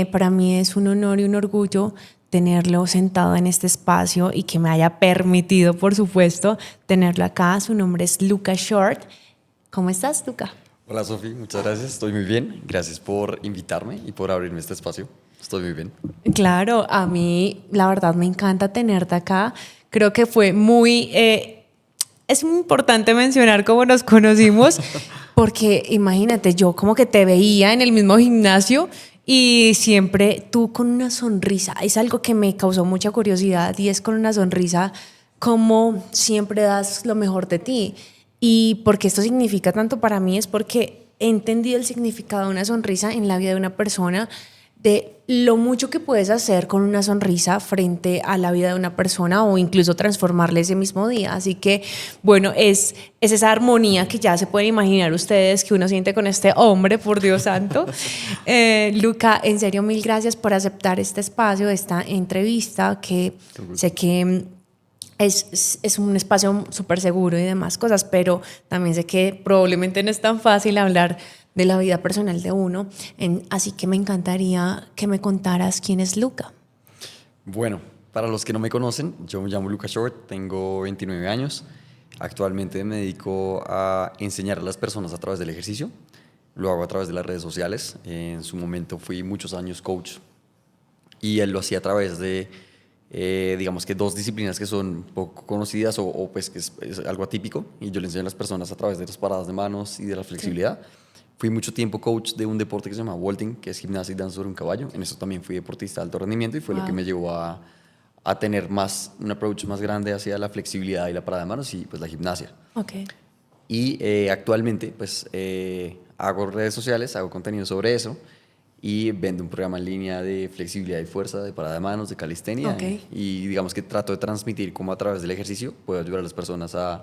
Para mí es un honor y un orgullo tenerlo sentado en este espacio y que me haya permitido, por supuesto, tenerlo acá. Su nombre es Luca Short. ¿Cómo estás, Luca? Hola Sofi, muchas gracias, estoy muy bien. Gracias por invitarme y por abrirme este espacio. Estoy muy bien. Claro, a mí la verdad me encanta tenerte acá. Creo que fue muy... es muy importante mencionar cómo nos conocimos, porque imagínate, yo como que te veía en el mismo gimnasio y siempre tú con una sonrisa. Es algo que me causó mucha curiosidad y es con una sonrisa como siempre das lo mejor de ti. Y porque esto significa tanto para mí es porque he entendido el significado de una sonrisa en la vida de una persona, de lo mucho que puedes hacer con una sonrisa frente a la vida de una persona o incluso transformarle ese mismo día. Así que, bueno, es esa armonía que ya se pueden imaginar ustedes que uno siente con este hombre, por Dios santo. Luca, en serio, mil gracias por aceptar este espacio, esta entrevista, que Con gusto. sé que es un espacio súper seguro y demás cosas, pero también sé que probablemente no es tan fácil hablar de la vida personal de uno. Así que me encantaría que me contaras quién es Luca. Bueno, para los que no me conocen, yo me llamo Lucas Short, tengo 29 años. Actualmente me dedico a enseñar a las personas a través del ejercicio. Lo hago a través de las redes sociales. En su momento fui muchos años coach y él lo hacía a través de, digamos que dos disciplinas que son poco conocidas o pues que es algo atípico, y yo le enseño a las personas a través de las paradas de manos y de la Sí. flexibilidad. Fui mucho tiempo coach de un deporte que se llama vaulting, que es gimnasia y danza sobre un caballo. En eso también fui deportista de alto rendimiento y fue lo que Wow. me llevó a tener más, un approach más grande hacia la flexibilidad y la parada de manos y pues la gimnasia. Ok. Y actualmente pues hago redes sociales, hago contenido sobre eso y vendo un programa en línea de flexibilidad y fuerza, de parada de manos, de calistenia, Ok. y digamos que trato de transmitir cómo a través del ejercicio puedo ayudar a las personas a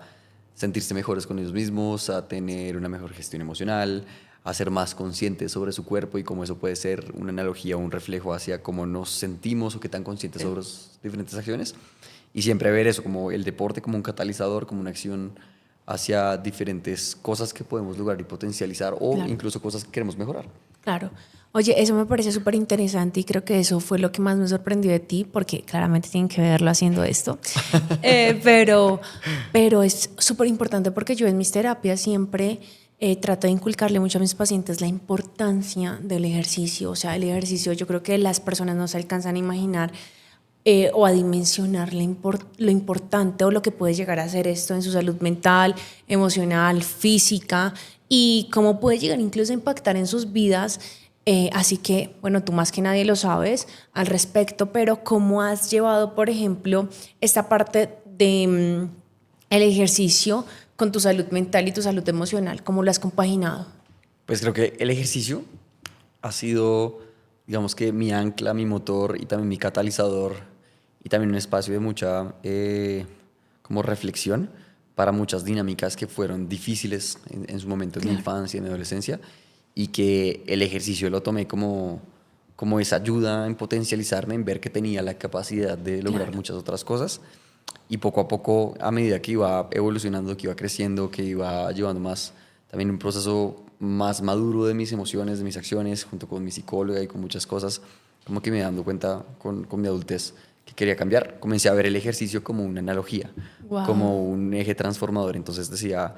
sentirse mejores con ellos mismos, a tener una mejor gestión emocional, a ser más conscientes sobre su cuerpo y cómo eso puede ser una analogía o un reflejo hacia cómo nos sentimos o qué tan conscientes sobre las diferentes acciones. Y siempre ver eso como el deporte como un catalizador, como una acción hacia diferentes cosas que podemos lograr y potencializar o Claro. incluso cosas que queremos mejorar. Claro. Oye, eso me parece súper interesante y creo que eso fue lo que más me sorprendió de ti, porque claramente tienen que verlo haciendo esto. Eh, pero, pero es súper importante porque yo en mis terapias siempre trato de inculcarle mucho a mis pacientes la importancia del ejercicio. O sea, el ejercicio yo creo que las personas no se alcanzan a imaginar o a dimensionar lo importante o lo que puede llegar a ser esto en su salud mental, emocional, física y cómo puede llegar incluso a impactar en sus vidas. Así que, bueno, tú más que nadie lo sabes al respecto, pero ¿cómo has llevado, por ejemplo, esta parte de el ejercicio con tu salud mental y tu salud emocional? ¿Cómo lo has compaginado? Pues creo que el ejercicio ha sido, digamos que mi ancla, mi motor y también mi catalizador y también un espacio de mucha como reflexión para muchas dinámicas que fueron difíciles en su momento, en mi Claro. infancia, en mi adolescencia, y que el ejercicio lo tomé como esa ayuda en potencializarme, en ver que tenía la capacidad de lograr Claro. muchas otras cosas. Y poco a poco, a medida que iba evolucionando, que iba creciendo, que iba llevando más, también un proceso más maduro de mis emociones, de mis acciones, junto con mi psicóloga y con muchas cosas, como que me iba dando cuenta con mi adultez que quería cambiar. Comencé a ver el ejercicio como una analogía, Wow. como un eje transformador. Entonces decía,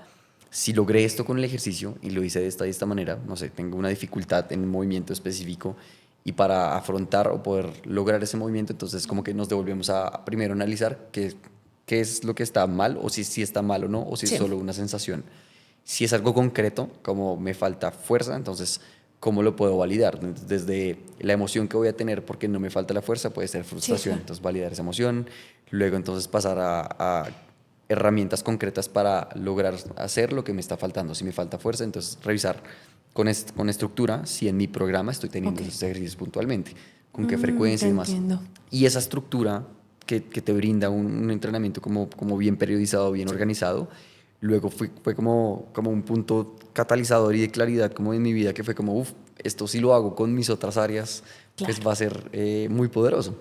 si logré esto con el ejercicio y lo hice de esta y esta manera, no sé, tengo una dificultad en un movimiento específico y para afrontar o poder lograr ese movimiento, entonces como que nos devolvemos a primero analizar qué es lo que está mal o si está mal o no, o si es Sí. solo una sensación. Si es algo concreto, como me falta fuerza, entonces, ¿cómo lo puedo validar? Desde la emoción que voy a tener porque no me falta la fuerza, puede ser Sí, frustración, claro. entonces validar esa emoción, luego entonces pasar a herramientas concretas para lograr hacer lo que me está faltando. Si me falta fuerza, entonces revisar con estructura si en mi programa estoy teniendo Ok. esos ejercicios puntualmente, con qué frecuencia Te y demás. entiendo. Y esa estructura que te brinda un entrenamiento como bien periodizado, bien organizado, luego fue como un punto catalizador y de claridad como en mi vida, que fue como, uff, esto sí lo hago con mis otras áreas, pues Claro. va a ser muy poderoso.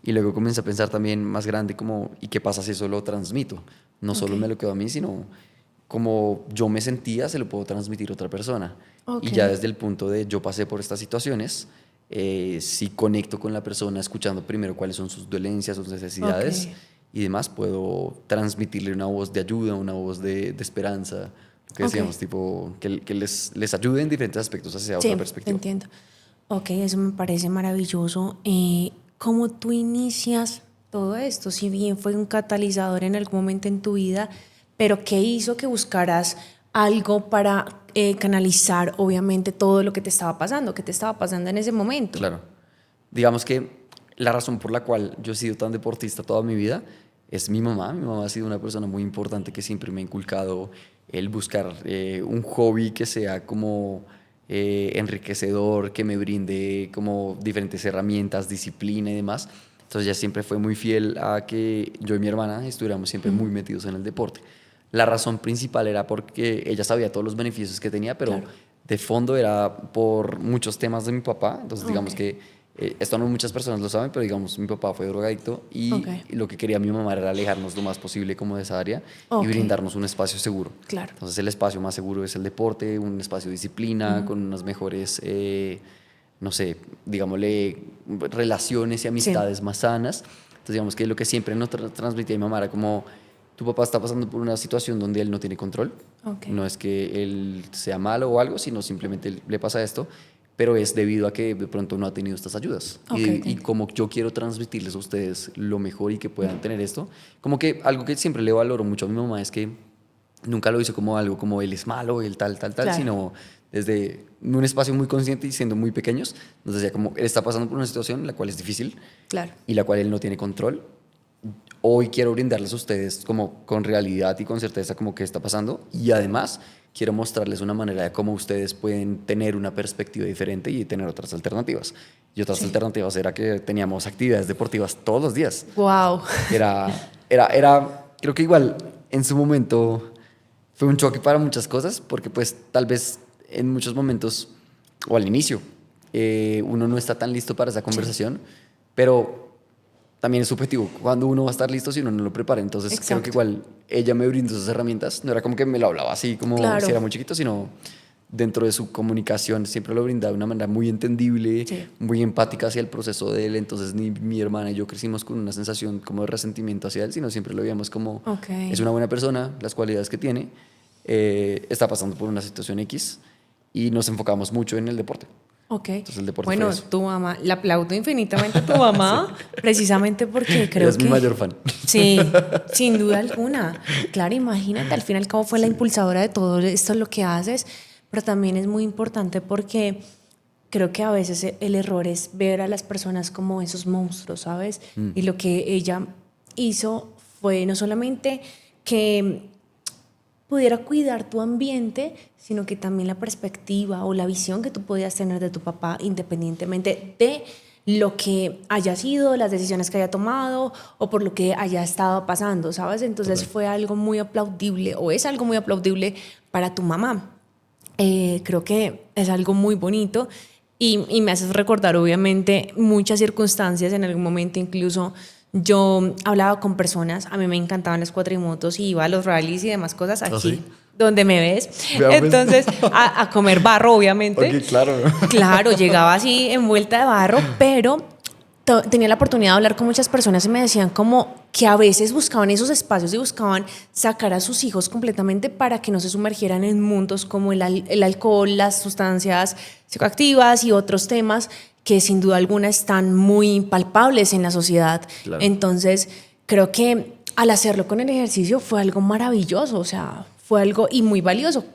Y luego comencé a pensar también más grande como, ¿y qué pasa si eso lo transmito? No Ok. solo me lo quedo a mí, sino como yo me sentía, se lo puedo transmitir a otra persona. Ok. Y ya desde el punto de yo pasé por estas situaciones, si conecto con la persona escuchando primero cuáles son sus dolencias, sus necesidades y demás, puedo transmitirle una voz de ayuda, una voz de esperanza, lo que decíamos, tipo, que les ayude en diferentes aspectos hacia otra perspectiva. Te entiendo. Ok, eso me parece maravilloso. ¿Cómo tú inicias todo esto? Si bien fue un catalizador en algún momento en tu vida, pero ¿qué hizo que buscaras algo para canalizar, obviamente, todo lo que te estaba pasando? ¿Qué te estaba pasando en ese momento? Claro. Digamos que la razón por la cual yo he sido tan deportista toda mi vida es mi mamá. Mi mamá ha sido una persona muy importante que siempre me ha inculcado el buscar un hobby que sea como enriquecedor, que me brinde como diferentes herramientas, disciplina y demás. Entonces ella siempre fue muy fiel a que yo y mi hermana estuviéramos siempre muy metidos en el deporte. La razón principal era porque ella sabía todos los beneficios que tenía, pero de fondo era por muchos temas de mi papá. Entonces digamos que esto no muchas personas lo saben, pero digamos mi papá fue drogadicto y lo que quería mi mamá era alejarnos lo más posible como de esa área y brindarnos un espacio seguro. Claro. Entonces el espacio más seguro es el deporte, un espacio de disciplina, con unas mejores, no sé, digámosle, relaciones y amistades más sanas. Entonces digamos que lo que siempre nos transmitía mi mamá era como, tu papá está pasando por una situación donde él no tiene control. No es que él sea malo o algo, sino simplemente le pasa esto, pero es debido a que de pronto no ha tenido estas ayudas. Y como yo quiero transmitirles a ustedes lo mejor y que puedan tener esto, como que algo que siempre le valoro mucho a mi mamá es que nunca lo hizo como algo como él es malo, él tal, sino desde un espacio muy consciente y siendo muy pequeños, nos decía como él está pasando por una situación la cual es difícil y la cual él no tiene control. Hoy quiero brindarles a ustedes como con realidad y con certeza como qué está pasando y además quiero mostrarles una manera de cómo ustedes pueden tener una perspectiva diferente y tener otras alternativas. Y otras alternativas era que teníamos actividades deportivas todos los días. Wow. Creo que igual en su momento fue un choque para muchas cosas porque pues tal vez en muchos momentos o al inicio uno no está tan listo para esa conversación, pero también es subjetivo cuando uno va a estar listo si uno no lo prepara. Entonces creo que igual ella me brindó esas herramientas. No era como que me lo hablaba así como si era muy chiquito, sino dentro de su comunicación siempre lo brindaba de una manera muy entendible, muy empática hacia el proceso de él. Entonces ni mi hermana y yo crecimos con una sensación como de resentimiento hacia él, sino siempre lo veíamos como es una buena persona, las cualidades que tiene, está pasando por una situación X y nos enfocamos mucho en el deporte. Entonces, el deporte bueno, tu mamá, la aplaudo infinitamente a tu mamá, precisamente porque creo que... Es mi mayor fan. Sí, sin duda alguna. Claro, imagínate, al fin y al cabo fue la impulsadora de todo esto, lo que haces, pero también es muy importante porque creo que a veces el error es ver a las personas como esos monstruos, ¿sabes? Y lo que ella hizo fue no solamente que pudiera cuidar tu ambiente, sino que también la perspectiva o la visión que tú podías tener de tu papá, independientemente de lo que haya sido, las decisiones que haya tomado o por lo que haya estado pasando, ¿sabes? Entonces fue algo muy aplaudible o es algo muy aplaudible para tu mamá. Creo que es algo muy bonito y me haces recordar obviamente muchas circunstancias. En algún momento incluso yo hablaba con personas, a mí me encantaban las cuatrimotos y iba a los rallies y demás cosas aquí, donde me ves. Entonces, a comer barro, obviamente. Claro. Claro, llegaba así envuelta de barro, pero tenía la oportunidad de hablar con muchas personas y me decían como que a veces buscaban esos espacios y buscaban sacar a sus hijos completamente para que no se sumergieran en mundos como el alcohol, las sustancias psicoactivas y otros temas que sin duda alguna están muy palpables en la sociedad. Claro. Entonces, creo que al hacerlo con el ejercicio fue algo maravilloso, o sea, fue algo y muy valioso.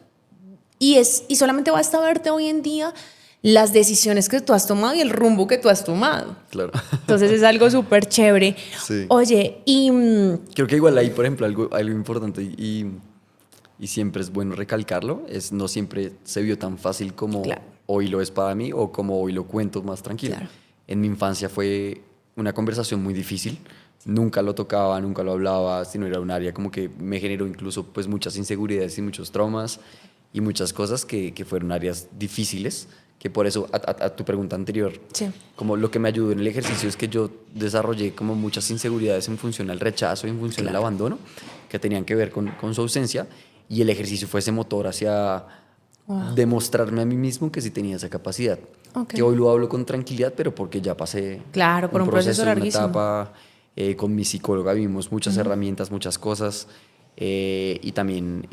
Y solamente basta verte hoy en día las decisiones que tú has tomado y el rumbo que tú has tomado. Claro. Entonces es algo súper chévere. Sí. Oye, y... Creo que igual ahí, por ejemplo, algo importante y siempre es bueno recalcarlo, es no siempre se vio tan fácil como hoy lo es para mí o como hoy lo cuento más tranquilo. Claro. En mi infancia fue una conversación muy difícil. Nunca lo tocaba, nunca lo hablaba, sino era un área como que me generó incluso pues muchas inseguridades y muchos traumas y muchas cosas que fueron áreas difíciles, que por eso a tu pregunta anterior, como lo que me ayudó en el ejercicio es que yo desarrollé como muchas inseguridades en función al rechazo y en función al abandono que tenían que ver con su ausencia y el ejercicio fue ese motor hacia Wow. demostrarme a mí mismo que sí tenía esa capacidad. Ok. Que hoy lo hablo con tranquilidad, pero porque ya pasé Claro, por un proceso una larguísimo. etapa. Con mi psicóloga vimos muchas herramientas, muchas cosas. Y también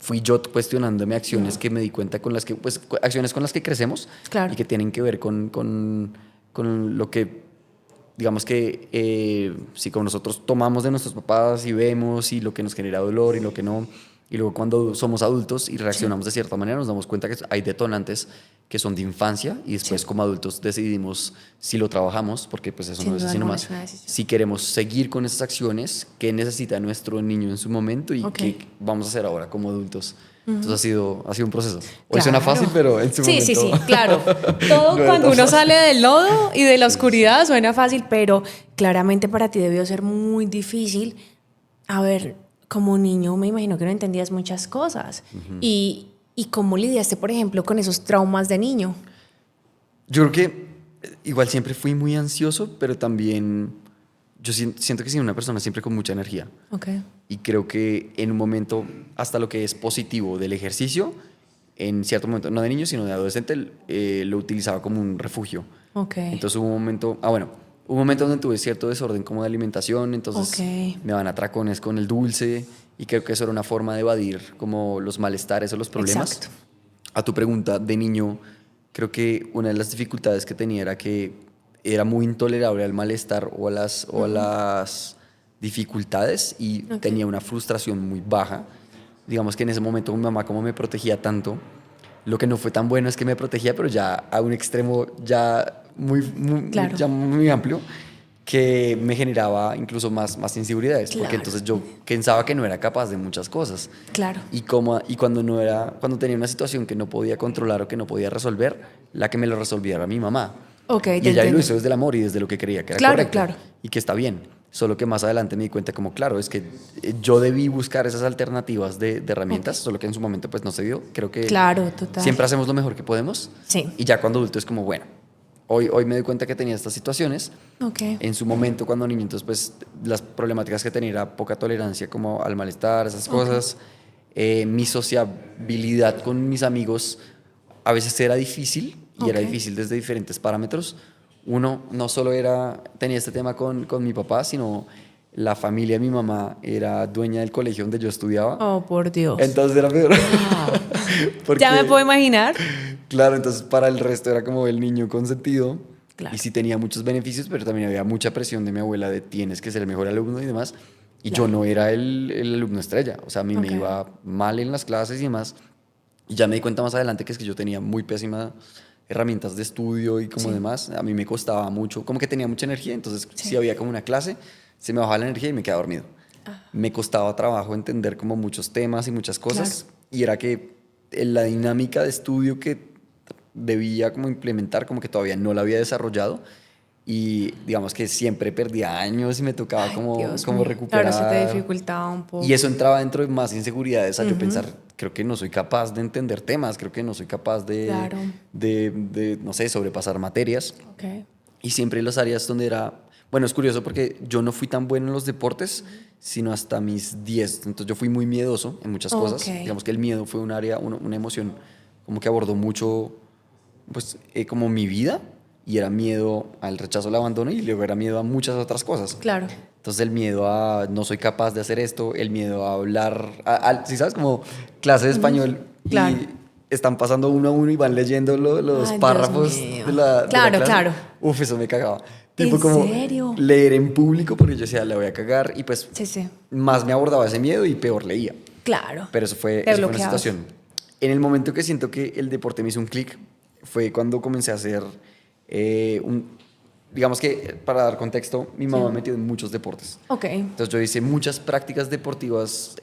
fui yo cuestionándome acciones que me di cuenta con las que, pues, acciones con las que crecemos Claro. y que tienen que ver con lo que, digamos que, si con nosotros tomamos de nuestros papás y vemos y lo que nos genera dolor y lo que no, y luego cuando somos adultos y reaccionamos de cierta manera nos damos cuenta que hay detonantes que son de infancia y después Sí. como adultos decidimos si lo trabajamos, porque pues eso Sin no es duda así alguna nomás, es una decisión. si queremos seguir con esas acciones, qué necesita nuestro niño en su momento y Ok. qué vamos a hacer ahora como adultos. Entonces ha sido un proceso. Hoy Claro. suena fácil, pero en su Sí, momento sí, claro. Todo no era cuando tan uno fácil. sale del lodo y de la oscuridad suena fácil, pero claramente para ti debió ser muy difícil. A ver, como niño me imagino que no entendías muchas cosas. Y cómo lidiaste, por ejemplo, con esos traumas de niño. Yo creo que igual siempre fui muy ansioso, pero también yo siento que soy una persona siempre con mucha energía. Ok. Y creo que en un momento, hasta lo que es positivo del ejercicio, en cierto momento, no de niño, sino de adolescente, lo utilizaba como un refugio. Ok. Entonces hubo un momento, hubo un momento donde tuve cierto desorden como de alimentación, entonces Ok. me van a tracones con el dulce y creo que eso era una forma de evadir como los malestares o los problemas. Exacto. A tu pregunta de niño, creo que una de las dificultades que tenía era que era muy intolerable al malestar o a las dificultades y Ok. tenía una frustración muy baja. Digamos que en ese momento mi mamá como me protegía tanto, lo que no fue tan bueno es que me protegía, pero ya a un extremo ya Claro. ya muy amplio, que me generaba incluso más inseguridades, porque Claro. entonces yo pensaba que no era capaz de muchas cosas. Claro. Y cuando tenía una situación que no podía controlar o que no podía resolver, la que me lo resolvía era mi mamá. Ok, Y te ella lo entiendo. hizo desde el amor y desde lo que creía que era Claro, correcto claro. y que está bien. Solo que más adelante me di cuenta como, claro, es que yo debí buscar esas alternativas de herramientas, solo que en su momento pues no se dio. Creo que Claro, total. siempre hacemos lo mejor que podemos. Sí. Y ya cuando adulto es como, bueno, hoy me doy cuenta que tenía estas situaciones. Ok. En su momento, cuando niño, entonces, pues las problemáticas que tenía era poca tolerancia como al malestar, esas cosas. Mi sociabilidad con mis amigos a veces era difícil y era Ok. difícil desde diferentes parámetros. Uno, no solo tenía este tema con mi papá, sino la familia de mi mamá era dueña del colegio donde yo estudiaba. Oh, por Dios. Entonces era peor. Ya me Porque, puedo imaginar. claro, entonces para el resto era como el niño consentido. Claro. Y sí tenía muchos beneficios, pero también había mucha presión de mi abuela de tienes que ser el mejor alumno y demás. Y yo no era el alumno estrella. O sea, a mí Ok. me iba mal en las clases y demás. Y ya me di cuenta más adelante que es que yo tenía muy pésimas herramientas de estudio y como Sí. demás. A mí me costaba mucho, como que tenía mucha energía. Entonces, si había como una clase, se me bajaba la energía y me quedaba dormido. Me costaba trabajo entender como muchos temas y muchas cosas. Claro. Y era que la dinámica de estudio que debía como implementar, como que todavía no la había desarrollado. Y digamos que siempre perdía años y me tocaba Ay, como Dios mío. recuperar. Claro, se te dificultaba un poco. Y eso entraba dentro de más inseguridades a yo pensar, creo que no soy capaz de entender temas, creo que no soy capaz Claro. no sé, sobrepasar materias. Ok. Y siempre las áreas donde era, bueno, es curioso porque yo no fui tan bueno en los deportes, sino hasta mis 10. Entonces yo fui muy miedoso en muchas cosas. Ok. Digamos que el miedo fue un área, una emoción como que abordó mucho, pues, como mi vida. Y era miedo al rechazo, al abandono, y luego era miedo a muchas otras cosas. Claro. Entonces el miedo a no soy capaz de hacer esto, el miedo a hablar, si sabes, como clase de español Claro. y están pasando uno a uno y van leyendo los Ay, Dios párrafos mío. de la Claro, clase. claro. Uf, eso me cagaba. ¿En Tipo como serio? leer en público porque yo decía, la voy a cagar y pues Sí, sí. más me abordaba ese miedo y peor leía. Claro. Pero eso Te fue una bloqueabas. situación. En el momento que siento que el deporte me hizo un clic fue cuando comencé a hacer digamos que para dar contexto, mi mamá me metió en muchos deportes. Ok. Entonces yo hice muchas prácticas deportivas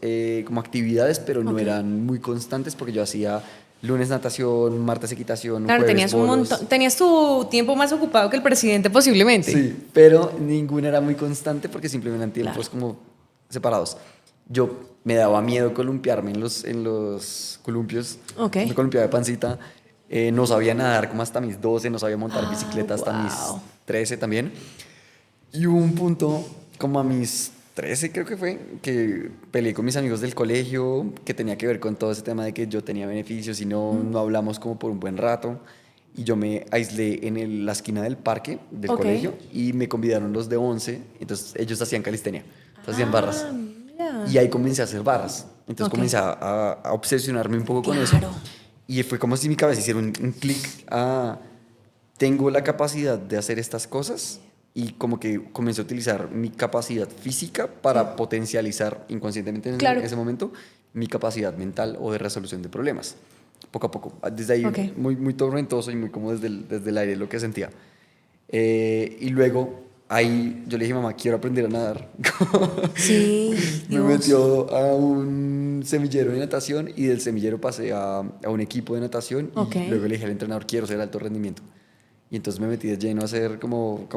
como actividades, pero no Ok. eran muy constantes porque yo hacía lunes natación, martes equitación, Claro, jueves tenías un bolos. montón, tenías tu tiempo más ocupado que el presidente posiblemente. Sí, pero ninguna era muy constante porque simplemente eran tiempos Claro. como separados. Yo me daba miedo columpiarme en los columpios. Ok. Me columpiaba de pancita. No sabía nadar como hasta mis 12, no sabía montar bicicleta hasta mis wow. 13 también. Y hubo un punto como a mis 13 creo que fue, que peleé con mis amigos del colegio, que tenía que ver con todo ese tema de que yo tenía beneficios y no hablamos como por un buen rato. Y yo me aislé en la esquina del parque del Ok. colegio y me convidaron los de 11, entonces ellos hacían calistenia, entonces hacían barras. Mira. Y ahí comencé a hacer barras. Entonces Ok. comencé a obsesionarme un poco con eso. Claro. Y fue como si mi cabeza hiciera un clic a, tengo la capacidad de hacer estas cosas y como que comencé a utilizar mi capacidad física para potencializar inconscientemente en Claro. ese momento mi capacidad mental o de resolución de problemas. Poco a poco. Desde ahí Ok. muy tormentoso y muy como desde el aire lo que sentía. Y luego ahí yo le dije, mamá, quiero aprender a nadar. Sí, Me Dios. metió a un semillero de natación y del semillero pasé a un equipo de natación y Ok. luego le dije al entrenador, quiero ser alto rendimiento. Y entonces me metí de lleno a hacer como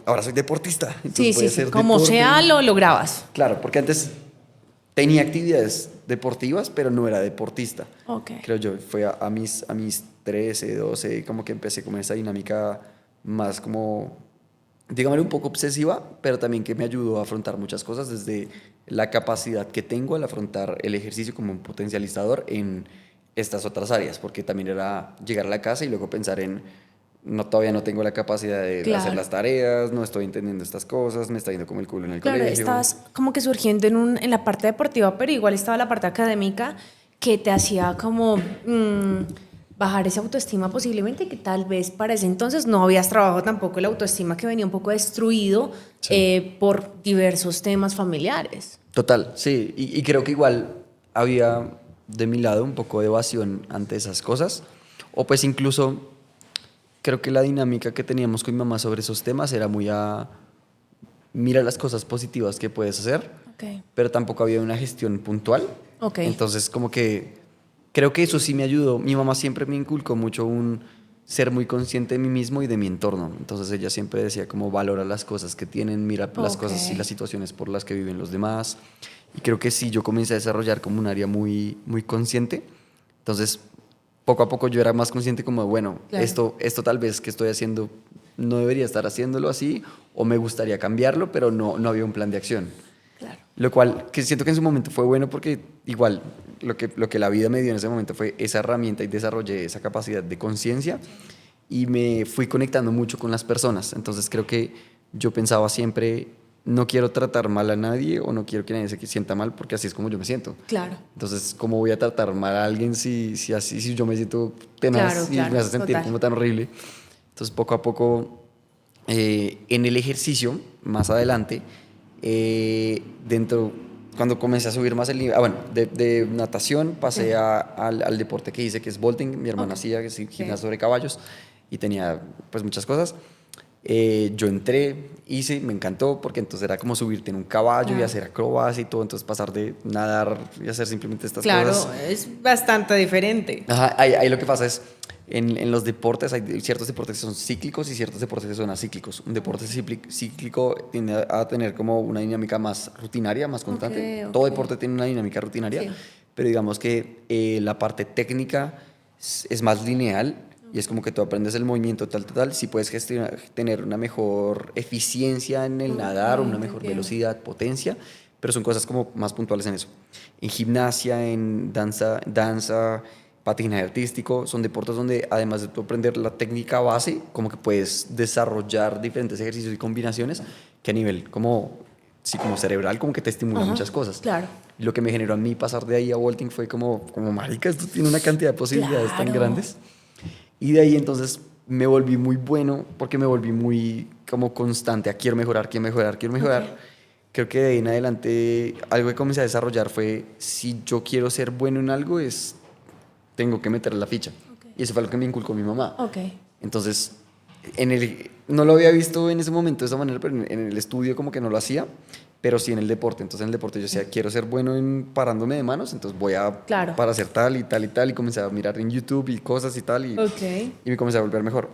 ahora soy deportista, entonces Sí, voy sí, a sí. hacer Como deporte. sea, lo lograbas. Claro, porque antes tenía actividades deportivas, pero no era deportista. Ok. Creo yo, fue a mis 13, 12, como que empecé con esa dinámica más como, dígame, un poco obsesiva, pero también que me ayudó a afrontar muchas cosas desde la capacidad que tengo al afrontar el ejercicio como un potencializador en estas otras áreas, porque también era llegar a la casa y luego pensar en, no, todavía no tengo la capacidad de hacer Claro. las tareas, no estoy entendiendo estas cosas, me está yendo como el culo en el Claro, colegio. estabas como que surgiendo en la parte deportiva, pero igual estaba la parte académica que te hacía como bajar esa autoestima posiblemente, que tal vez para ese entonces no habías trabajado tampoco la autoestima que venía un poco destruido Sí. por diversos temas familiares. Total, sí, y creo que igual había de mi lado un poco de evasión ante esas cosas, o pues incluso creo que la dinámica que teníamos con mi mamá sobre esos temas era muy a mira las cosas positivas que puedes hacer, Ok. pero tampoco había una gestión puntual. Ok. Entonces, como que creo que eso sí me ayudó. Mi mamá siempre me inculcó mucho un ser muy consciente de mí mismo y de mi entorno. Entonces ella siempre decía como valora las cosas que tienen, mira las Ok. cosas y las situaciones por las que viven los demás. Y creo que sí, yo comencé a desarrollar como un área muy consciente. Entonces, poco a poco yo era más consciente como, bueno, Claro. esto tal vez que estoy haciendo no debería estar haciéndolo así o me gustaría cambiarlo, pero no había un plan de acción. Claro. Lo cual, que siento que en su momento fue bueno porque igual lo que la vida me dio en ese momento fue esa herramienta y desarrollé esa capacidad de conciencia y me fui conectando mucho con las personas. Entonces creo que yo pensaba siempre, no quiero tratar mal a nadie o no quiero que nadie se sienta mal porque así es como yo me siento. Claro. Entonces, ¿cómo voy a tratar mal a alguien si yo me siento tenaz Claro, y me claro, hace sentir total. como tan horrible? Entonces, poco a poco, en el ejercicio, más adelante, dentro, cuando comencé a subir más el nivel, bueno, de natación pasé al deporte que hice, que es vaulting, mi hermana Ok. hacía, que es Ok. gimnasia sobre caballos, y tenía pues muchas cosas. Yo entré, hice, me encantó, porque entonces era como subirte en un caballo y Claro. hacer acrobacia y todo, entonces pasar de nadar y hacer simplemente estas Claro, cosas. es bastante diferente. Ajá, ahí lo que pasa es, en los deportes hay ciertos deportes que son cíclicos y ciertos deportes que son acíclicos. Un deporte cíclico tiende a tener como una dinámica más rutinaria, más constante. Ok, Todo ok. deporte tiene una dinámica rutinaria, Sí. pero digamos que la parte técnica es más lineal y es como que tú aprendes el movimiento tal. Si puedes tener una mejor eficiencia en el Ok, nadar, una te mejor entiendo. velocidad, potencia, pero son cosas como más puntuales en eso. En gimnasia, en danza, patinaje artístico, son deportes donde además de tú aprender la técnica base, como que puedes desarrollar diferentes ejercicios y combinaciones que a nivel como, sí, como cerebral, como que te estimula Ajá, muchas cosas. claro. Y lo que me generó a mí pasar de ahí a vaulting fue como marica, esto tiene una cantidad de posibilidades tan Claro. grandes. Y de ahí entonces me volví muy bueno porque me volví muy como constante a quiero mejorar, quiero mejorar, quiero mejorar. Ok. Creo que de ahí en adelante algo que comencé a desarrollar fue si yo quiero ser bueno en algo tengo que meter la ficha. Ok. Y eso fue lo que me inculcó mi mamá. Ok. Entonces, no lo había visto en ese momento de esa manera, pero en el estudio como que no lo hacía, pero sí en el deporte. Entonces en el deporte yo decía, quiero ser bueno en parándome de manos, entonces voy a Claro. para hacer tal y tal y tal, y comencé a mirar en YouTube y cosas y tal, Ok. y me comencé a volver mejor.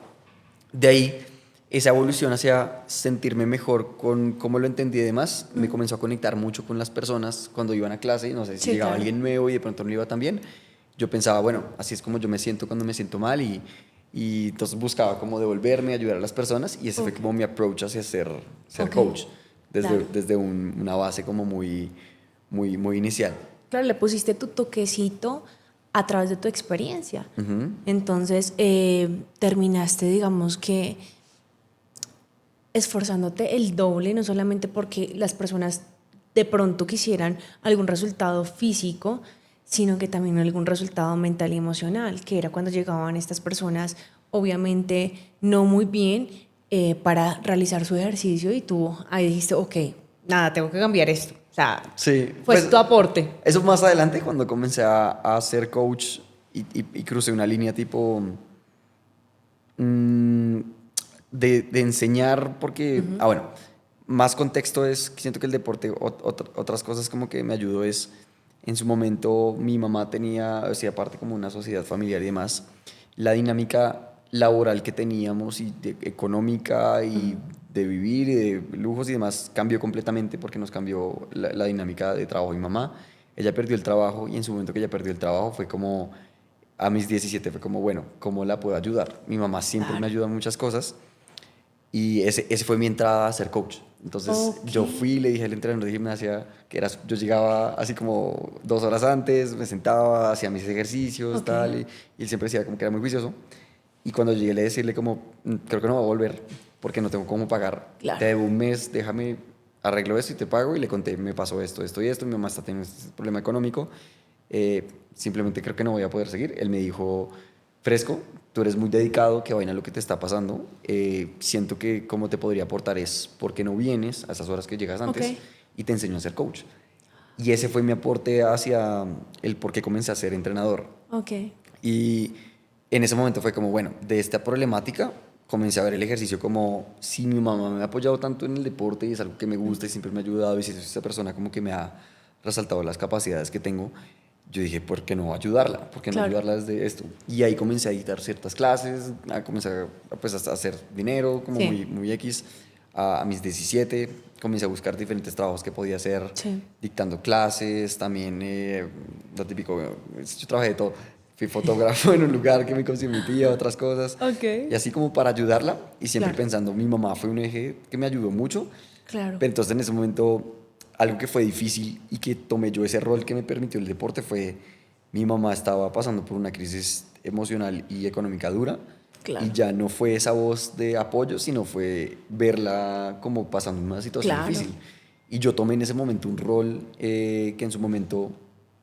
De ahí, esa evolución hacia sentirme mejor con cómo lo entendí y demás, me comenzó a conectar mucho con las personas cuando iban a clase, no sé si Sí, llegaba claro. alguien nuevo y de pronto no le iba tan bien, yo pensaba, bueno, así es como yo me siento cuando me siento mal y entonces buscaba como devolverme, ayudar a las personas y ese fue Ok. como mi approach hacia ser Ok. coach. Claro. desde una base como muy inicial. Claro, le pusiste tu toquecito a través de tu experiencia. Ujú. Entonces, terminaste, digamos que, esforzándote el doble, no solamente porque las personas de pronto quisieran algún resultado físico, sino que también algún resultado mental y emocional, que era cuando llegaban estas personas, obviamente no muy bien, para realizar su ejercicio y tú ahí dijiste, ok, nada, tengo que cambiar esto. O sea, Sí, fue pues tu aporte. eso más adelante cuando comencé a ser coach y crucé una línea tipo mm, de enseñar, porque, bueno, más contexto es, que siento que el deporte, otras cosas como que me ayudó es, en su momento mi mamá tenía, o sea, aparte como una sociedad familiar y demás, la dinámica laboral que teníamos y económica y de vivir y de lujos y demás cambió completamente porque nos cambió la dinámica de trabajo de mi mamá. Ella perdió el trabajo y en su momento que ella perdió el trabajo fue como a mis 17 fue como, bueno, ¿cómo la puedo ayudar? Mi mamá siempre me Claro. ayuda en muchas cosas y ese fue mi entrada a ser coach. Entonces Ok. yo fui, le dije al entrenador de gimnasia que era, yo llegaba así como 2 horas antes, me sentaba, hacía mis ejercicios, Ok. tal, y él siempre decía como que era muy juicioso. Y cuando llegué le decirle como, creo que no va a volver porque no tengo cómo pagar. Claro. Te debo un mes, déjame, arreglo esto y te pago. Y le conté, me pasó esto, esto y esto, mi mamá está teniendo este problema económico. Simplemente creo que no voy a poder seguir. Él me dijo, Fresco, tú eres muy dedicado, qué vaina lo que te está pasando. Siento que cómo te podría aportar es por qué no vienes a esas horas que llegas antes Ok. y te enseño a ser coach. Y ese fue mi aporte hacia el por qué comencé a ser entrenador. Ok. Y en ese momento fue como, bueno, de esta problemática comencé a ver el ejercicio como si mi mamá me ha apoyado tanto en el deporte y es algo que me gusta y siempre me ha ayudado y si es esta persona como que me ha resaltado las capacidades que tengo, yo dije, ¿por qué no ayudarla? ¿Por qué no Claro. ayudarla desde esto? Y ahí comencé a dictar ciertas clases, a comenzar pues, a hacer dinero como Sí. muy X. A mis 17 comencé a buscar diferentes trabajos que podía hacer, Sí. dictando clases, también lo típico, yo trabajé de todo. Fui fotógrafo en un lugar que me consiguió mi tía, otras cosas. Ok. Y así como para ayudarla y siempre Claro. pensando, mi mamá fue un eje que me ayudó mucho. Claro. Pero entonces en ese momento algo que fue difícil y que tomé yo ese rol que me permitió el deporte fue, mi mamá estaba pasando por una crisis emocional y económica dura. Claro. Y ya no fue esa voz de apoyo, sino fue verla como pasando una situación Claro. difícil. Y yo tomé en ese momento un rol que en su momento,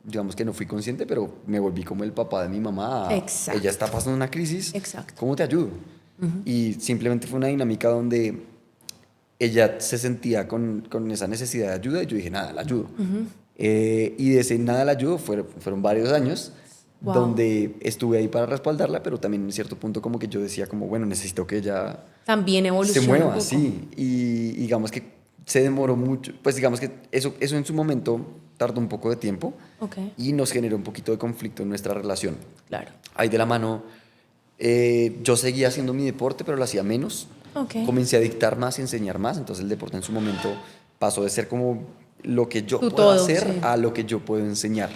digamos que no fui consciente, pero me volví como el papá de mi mamá. Exacto. Ella está pasando una crisis, Exacto. ¿cómo te ayudo? Y simplemente fue una dinámica donde ella se sentía con esa necesidad de ayuda y yo dije, nada, la ayudo. Y de ese nada la ayudo fueron varios años Wow. donde estuve ahí para respaldarla, pero también en cierto punto como que yo decía como, bueno, necesito que ella También se evoluciona un mueva, poco. sí. Y digamos que se demoró mucho, pues digamos que eso en su momento tardó un poco de tiempo Ok. y nos generó un poquito de conflicto en nuestra relación. Claro. Ahí de la mano, yo seguía haciendo mi deporte, pero lo hacía menos. Ok. Comencé a dictar más y enseñar más, entonces el deporte en su momento pasó de ser como lo que yo Tu puedo todo, hacer sí. a lo que yo puedo enseñar.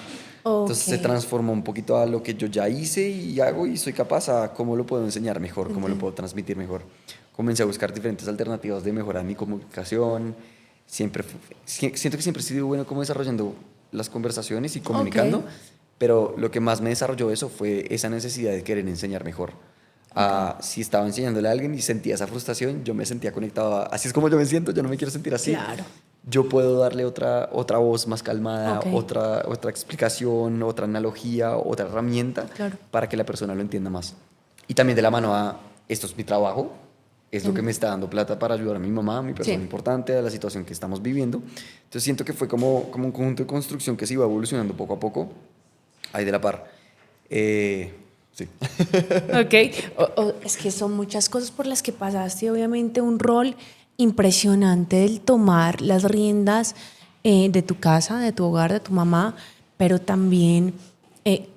Entonces se Ok. transformó un poquito a lo que yo ya hice y hago y soy capaz a cómo lo puedo enseñar mejor, cómo lo Entiendo. puedo transmitir mejor. Comencé a buscar diferentes alternativas de mejorar mi comunicación. Siento que siempre he sido bueno como desarrollando las conversaciones y comunicando, Ok. pero lo que más me desarrolló eso fue esa necesidad de querer enseñar mejor. Si estaba enseñándole a alguien y sentía esa frustración, yo me sentía conectado así es como yo me siento, yo no me quiero sentir así. Claro. Yo puedo darle otra voz más calmada, Ok. otra explicación, otra analogía, otra herramienta Claro. para que la persona lo entienda más. Y también de la mano a, esto es mi trabajo, es lo que me está dando plata para ayudar a mi mamá, a mi persona Sí. importante, a la situación que estamos viviendo. Entonces siento que fue como un conjunto de construcción que se iba evolucionando poco a poco, ahí de la par. Sí. Ok. Es que son muchas cosas por las que pasaste, obviamente, un rol impresionante el tomar las riendas de tu casa, de tu hogar, de tu mamá, pero también,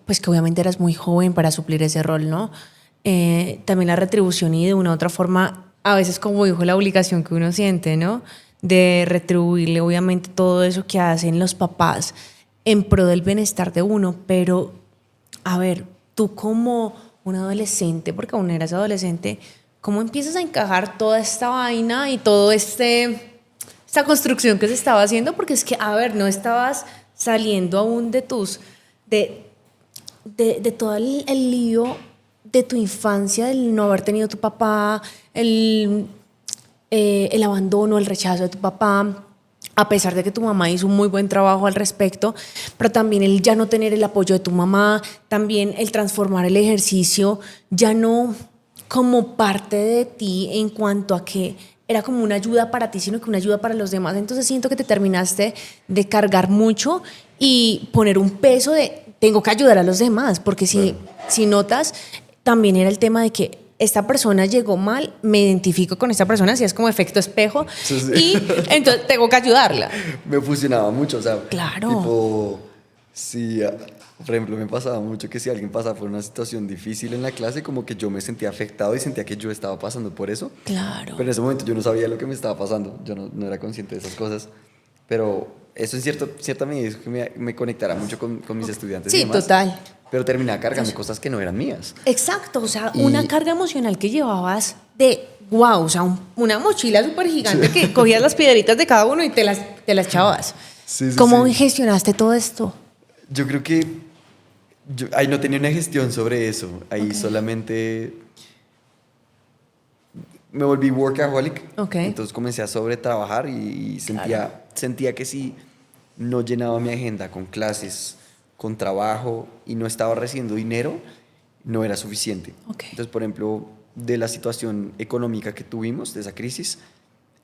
pues que obviamente eras muy joven para suplir ese rol, ¿no? También la retribución y de una u otra forma, a veces como dijo, la obligación que uno siente, ¿no? De retribuirle obviamente todo eso que hacen los papás en pro del bienestar de uno, pero a ver, tú como un adolescente, porque aún eras adolescente, ¿cómo empiezas a encajar toda esta vaina y todo esta esta construcción que se estaba haciendo, porque es que, a ver, no estabas saliendo aún de de todo el lío de tu infancia, del no haber tenido tu papá, el abandono, el rechazo de tu papá, a pesar de que tu mamá hizo un muy buen trabajo al respecto, pero también el ya no tener el apoyo de tu mamá, también el transformar el ejercicio ya no como parte de ti en cuanto a que era como una ayuda para ti, sino que una ayuda para los demás. Entonces siento que te terminaste de cargar mucho y poner un peso de tengo que ayudar a los demás, porque si notas, también era el tema de que esta persona llegó mal, me identifico con esta persona, si es como efecto espejo, Sí. y entonces tengo que ayudarla. Me fusionaba mucho, o sea, Claro. tipo, si, por ejemplo, me pasaba mucho que si alguien pasaba por una situación difícil en la clase, como que yo me sentía afectado y sentía que yo estaba pasando por eso. Claro. Pero en ese momento yo no sabía lo que me estaba pasando, yo no era consciente de esas cosas, pero eso en cierta medida es que me conectara mucho con mis estudiantes y Sí, demás. total. Pero terminaba cargando cosas que no eran mías. Exacto, o sea, Y- una carga emocional que llevabas de wow, o sea, una mochila súper gigante que cogías las piedritas de cada uno y te las echabas. Sí, sí, ¿Cómo sí. gestionaste todo esto? Yo creo que ahí no tenía una gestión sobre eso. Ahí Ok. solamente me volví workaholic. Ok. Entonces comencé a sobretrabajar y sentía que si no llenaba mi agenda con clases, con trabajo y no estaba recibiendo dinero, no era suficiente. Ok. Entonces, por ejemplo, de la situación económica que tuvimos, de esa crisis,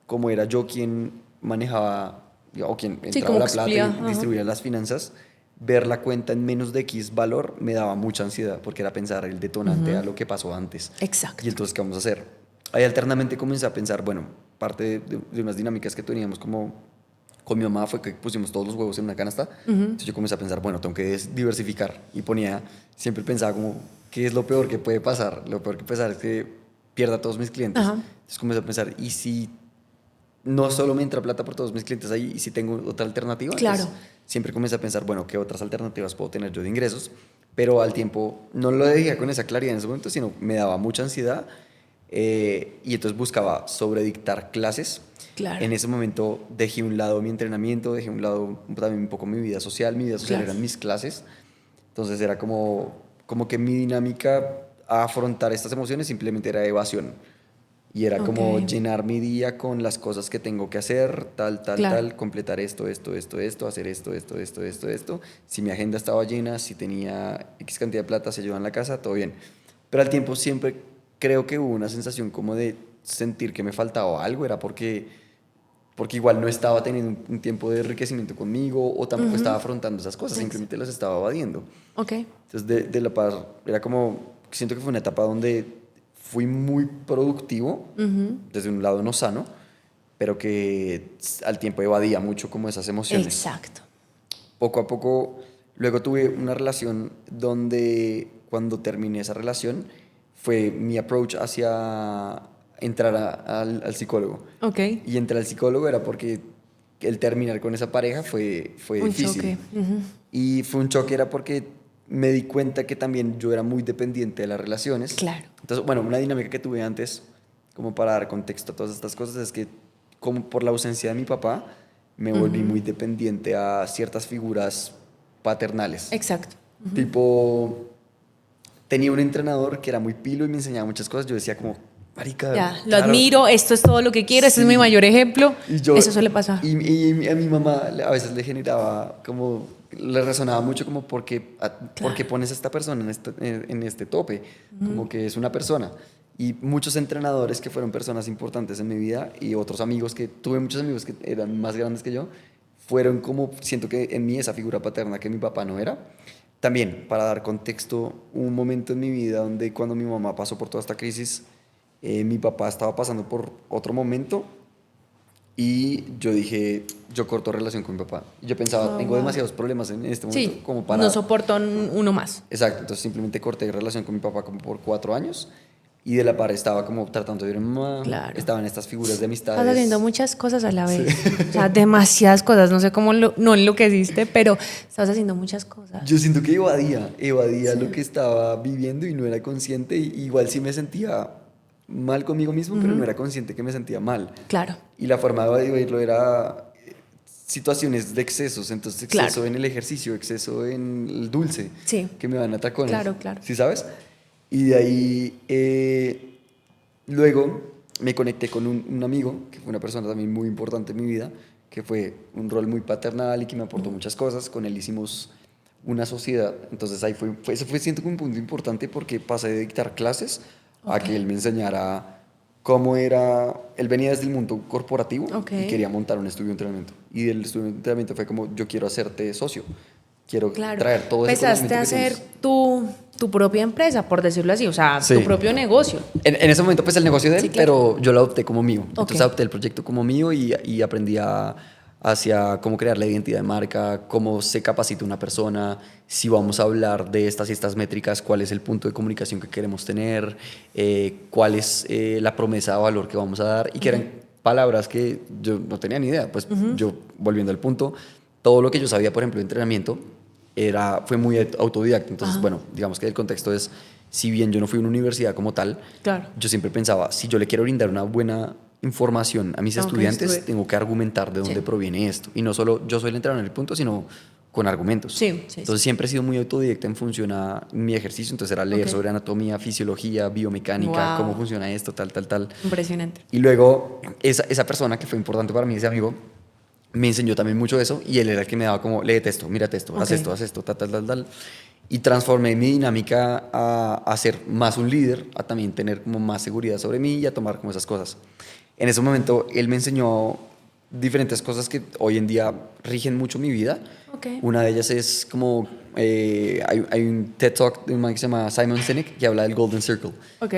como era yo quien manejaba o quien entraba como la que plata explica, y ajá. distribuía las finanzas, ver la cuenta en menos de X valor me daba mucha ansiedad porque era pensar el detonante a lo que pasó antes. Exacto. Y entonces, ¿qué vamos a hacer? Ahí alternamente comencé a pensar, bueno, parte de unas dinámicas que teníamos como con mi mamá fue que pusimos todos los huevos en una canasta. Entonces yo comencé a pensar, bueno, tengo que diversificar. Y siempre pensaba como, ¿qué es lo peor que puede pasar? Lo peor que puede pasar es que pierda a todos mis clientes. Ajá. Entonces comencé a pensar, ¿y si no solo me entra plata por todos mis clientes ahí, y si tengo otra alternativa? Claro. Entonces, siempre comencé a pensar, bueno, ¿qué otras alternativas puedo tener yo de ingresos? Pero al tiempo no lo dejé con esa claridad en ese momento, sino me daba mucha ansiedad. Y entonces buscaba sobredictar clases. Claro. En ese momento dejé un lado mi entrenamiento, dejé un lado también un poco mi vida social. Mi vida social Claro. eran mis clases. Entonces era como que mi dinámica a afrontar estas emociones simplemente era evasión. Y era como Ok. llenar mi día con las cosas que tengo que hacer, Claro. completar esto, hacer esto. Si mi agenda estaba llena, si tenía X cantidad de plata, se llevaba en la casa, todo bien. Pero al tiempo siempre creo que hubo una sensación como de sentir que me faltaba algo, era porque igual no estaba teniendo un tiempo de enriquecimiento conmigo o tampoco estaba afrontando esas cosas, simplemente las estaba evadiendo. Ok. Entonces de La Paz era como, siento que fue una etapa donde fui muy productivo, desde un lado no sano, pero que al tiempo evadía mucho como esas emociones. Exacto. Poco a poco, luego tuve una relación donde cuando terminé esa relación fue mi approach hacia entrar al psicólogo. Ok. Y entrar al psicólogo era porque el terminar con esa pareja fue Un difícil. choque. Y fue un choque era porque me di cuenta que también yo era muy dependiente de las relaciones. Claro. Entonces, bueno, una dinámica que tuve antes, como para dar contexto a todas estas cosas, es que como por la ausencia de mi papá, me volví muy dependiente a ciertas figuras paternales. Exacto. Tipo, tenía un entrenador que era muy pilo y me enseñaba muchas cosas. Yo decía como, marica, Ya, lo claro. admiro, esto es todo lo que quiero, este es Sí. mi mayor ejemplo. Y yo- Eso suele pasar. Y a mi mamá a veces le generaba como, le resonaba mucho como, ¿por qué pones a esta persona en este tope? Como que es una persona. Y muchos entrenadores que fueron personas importantes en mi vida y otros amigos tuve muchos amigos que eran más grandes que yo, fueron como, siento que en mí esa figura paterna que mi papá no era. También, para dar contexto, hubo un momento en mi vida donde cuando mi mamá pasó por toda esta crisis, mi papá estaba pasando por otro momento y yo dije, yo corto relación con mi papá. Y yo pensaba, Oh, tengo wow. demasiados problemas en este momento Sí, como para... no soporto uno más. Exacto, entonces simplemente corté relación con mi papá como por 4 años y de la par estaba como tratando de ver a mi mamá, Claro. estaban estas figuras de amistades. Estás haciendo muchas cosas a la vez. O sea, demasiadas cosas. No sé cómo no enloqueciste, pero estás haciendo muchas cosas. Yo siento que evadía lo que estaba viviendo y no era consciente. Y igual sí me sentía mal conmigo mismo, pero no era consciente que me sentía mal. Claro. Y la forma de evadirlo era situaciones de excesos, entonces exceso en el ejercicio, exceso en el dulce, Sí. que me dan atacones. Claro, claro. ¿Sí sabes? Y de ahí, luego me conecté con un amigo, que fue una persona también muy importante en mi vida, que fue un rol muy paternal y que me aportó muchas cosas. Con él hicimos una sociedad. Entonces ahí ese fue siento que un punto importante porque pasé de dictar clases a que él me enseñara cómo era. Él venía desde el mundo corporativo y quería montar un estudio de entrenamiento. Y del estudio de entrenamiento fue como, yo quiero hacerte socio. Quiero traer todo ese conocimiento Empezaste a hacer tu propia empresa, por decirlo así, o sea, Sí. tu propio negocio. En ese momento, pues el negocio de él, Sí, claro. pero yo lo adopté como mío. Entonces adopté el proyecto como mío y aprendí hacia cómo crear la identidad de marca, cómo se capacita una persona, si vamos a hablar de estas y estas métricas, cuál es el punto de comunicación que queremos tener, cuál es la promesa de valor que vamos a dar, y que eran palabras que yo no tenía ni idea. Pues yo, volviendo al punto, todo lo que yo sabía, por ejemplo, de entrenamiento, fue muy autodidacta. Entonces, bueno, digamos que el contexto es, si bien yo no fui a una universidad como tal, Claro. yo siempre pensaba, si yo le quiero brindar una buena información a mis estudiantes, tengo que argumentar de dónde proviene esto. Y no solo yo soy el entrenador en el punto, sino con argumentos. Entonces siempre he sido muy autodidacta en función a mi ejercicio. Entonces era leer sobre anatomía, fisiología, biomecánica, cómo funciona esto, tal. Impresionante. Y luego esa persona que fue importante para mí, ese amigo, me enseñó también mucho eso, y él era el que me daba como, léete esto, mírate esto, haz esto, tal. Y transformé mi dinámica a ser más un líder, a también tener como más seguridad sobre mí y a tomar como esas cosas. En ese momento él me enseñó diferentes cosas que hoy en día rigen mucho mi vida. Una de ellas es como, hay un TED Talk de un man que se llama Simon Sinek, que habla del Golden Circle.